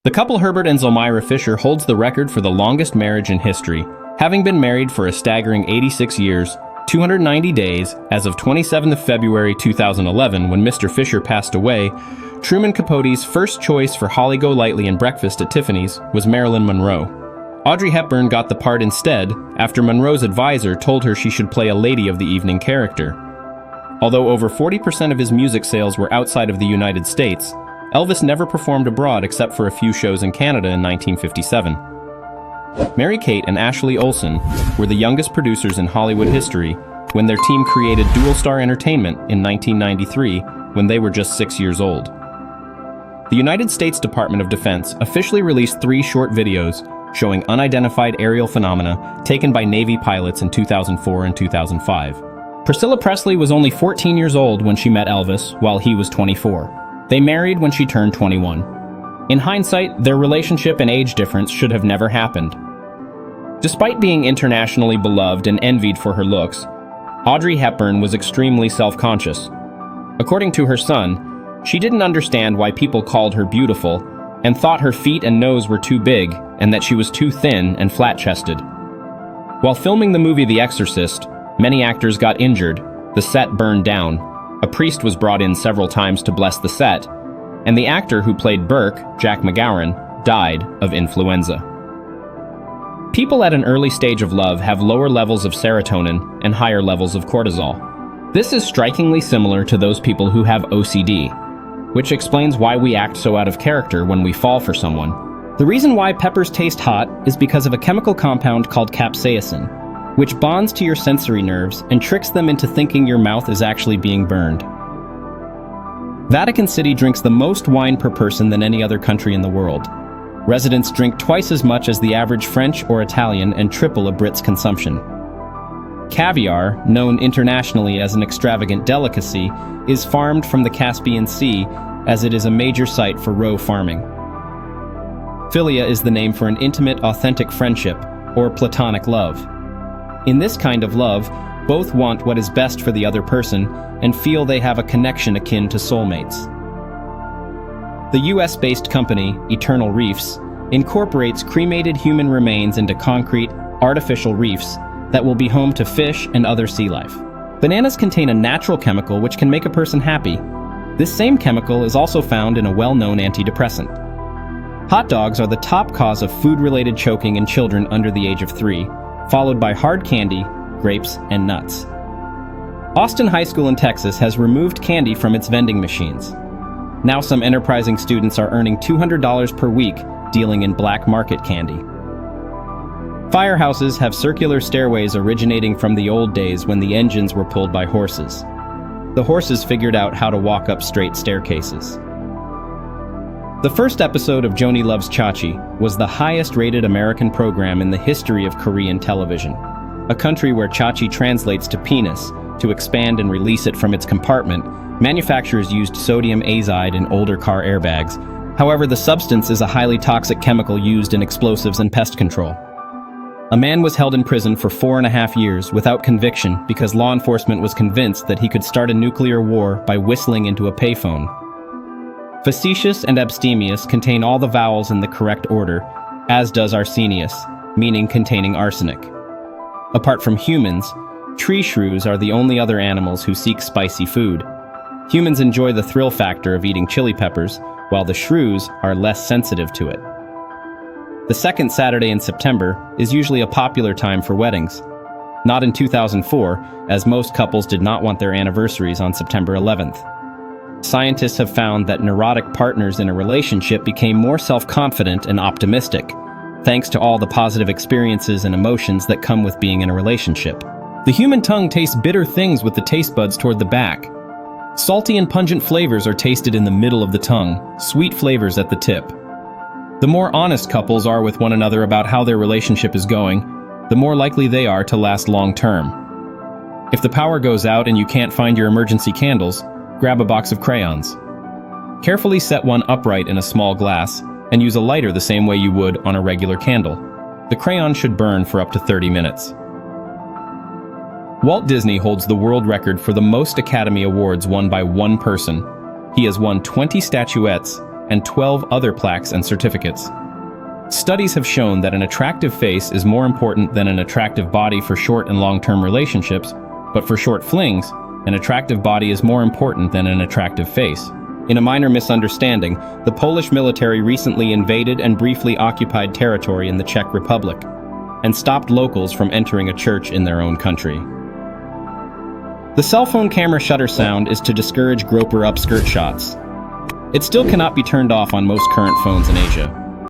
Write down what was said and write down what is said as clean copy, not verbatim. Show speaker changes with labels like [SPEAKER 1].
[SPEAKER 1] The couple Herbert and Zelmyra Fisher holds the record for the longest marriage in history, having been married for a staggering 86 years, 290 days. As of 27th of February 2011, when Mr. Fisher passed away, Truman Capote's first choice for Holly Golightly and Breakfast at Tiffany's was Marilyn Monroe. Audrey Hepburn got the part instead after Monroe's advisor told her she should play a lady of the evening character. Although over 40% of his music sales were outside of the United States, Elvis never performed abroad except for a few shows in Canada in 1957. Mary-Kate and Ashley Olsen were the youngest producers in Hollywood history when their team created Dual Star Entertainment in 1993 when they were just 6 years old. The United States Department of Defense officially released 3 short videos showing unidentified aerial phenomena taken by Navy pilots in 2004 and 2005. Priscilla Presley was only 14 years old when she met Elvis, while he was 24. They married when she turned 21. In hindsight, their relationship and age difference should have never happened. Despite being internationally beloved and envied for her looks, Audrey Hepburn was extremely self-conscious. According to her son, she didn't understand why people called her beautiful and thought her feet and nose were too big and that she was too thin and flat-chested. While filming the movie The Exorcist, many actors got injured, the set burned down, a priest was brought in several times to bless the set, and the actor who played Burke, Jack McGowan, died of influenza. People at an early stage of love have lower levels of serotonin and higher levels of cortisol. This is strikingly similar to those people who have OCD, which explains why we act so out of character when we fall for someone. The reason why peppers taste hot is because of a chemical compound called capsaicin, which bonds to your sensory nerves and tricks them into thinking your mouth is actually being burned. Vatican City drinks the most wine per person than any other country in the world. Residents drink twice as much as the average French or Italian and triple a Brit's consumption. Caviar, known internationally as an extravagant delicacy, is farmed from the Caspian Sea as it is a major site for roe farming. Philia is the name for an intimate, authentic friendship, or platonic love. In this kind of love, both want what is best for the other person and feel they have a connection akin to soulmates. The US-based company, Eternal Reefs, incorporates cremated human remains into concrete, artificial reefs that will be home to fish and other sea life. Bananas contain a natural chemical which can make a person happy. This same chemical is also found in a well-known antidepressant. Hot dogs are the top cause of food-related choking in children under the age of 3, followed by hard candy, grapes, and nuts. Austin High School in Texas has removed candy from its vending machines. Now some enterprising students are earning $200 per week dealing in black market candy. Firehouses have circular stairways originating from the old days when the engines were pulled by horses. The horses figured out how to walk up straight staircases. The first episode of Joni Loves Chachi was the highest-rated American program in the history of Korean television, a country where Chachi translates to penis. To expand and release it from its compartment, manufacturers used sodium azide in older car airbags. However, the substance is a highly toxic chemical used in explosives and pest control. A man was held in prison for 4.5 years without conviction because law enforcement was convinced that he could start a nuclear war by whistling into a payphone. Facetious and abstemious contain all the vowels in the correct order, as does arsenious, meaning containing arsenic. Apart from humans, tree shrews are the only other animals who seek spicy food. Humans enjoy the thrill factor of eating chili peppers, while the shrews are less sensitive to it. The second Saturday in September is usually a popular time for weddings. Not in 2004, as most couples did not want their anniversaries on September 11th. Scientists have found that neurotic partners in a relationship became more self-confident and optimistic, thanks to all the positive experiences and emotions that come with being in a relationship. The human tongue tastes bitter things with the taste buds toward the back. Salty and pungent flavors are tasted in the middle of the tongue, sweet flavors at the tip. The more honest couples are with one another about how their relationship is going, the more likely they are to last long-term. If the power goes out and you can't find your emergency candles, grab a box of crayons. Carefully set one upright in a small glass and use a lighter the same way you would on a regular candle. The crayon should burn for up to 30 minutes. Walt Disney holds the world record for the most Academy Awards won by one person. He has won 20 statuettes and 12 other plaques and certificates. Studies have shown that an attractive face is more important than an attractive body for short and long-term relationships, but for short flings, an attractive body is more important than an attractive face. In a minor misunderstanding, the Polish military recently invaded and briefly occupied territory in the Czech Republic, and stopped locals from entering a church in their own country. The cell phone camera shutter sound is to discourage groper upskirt shots. It still cannot be turned off on most current phones in Asia.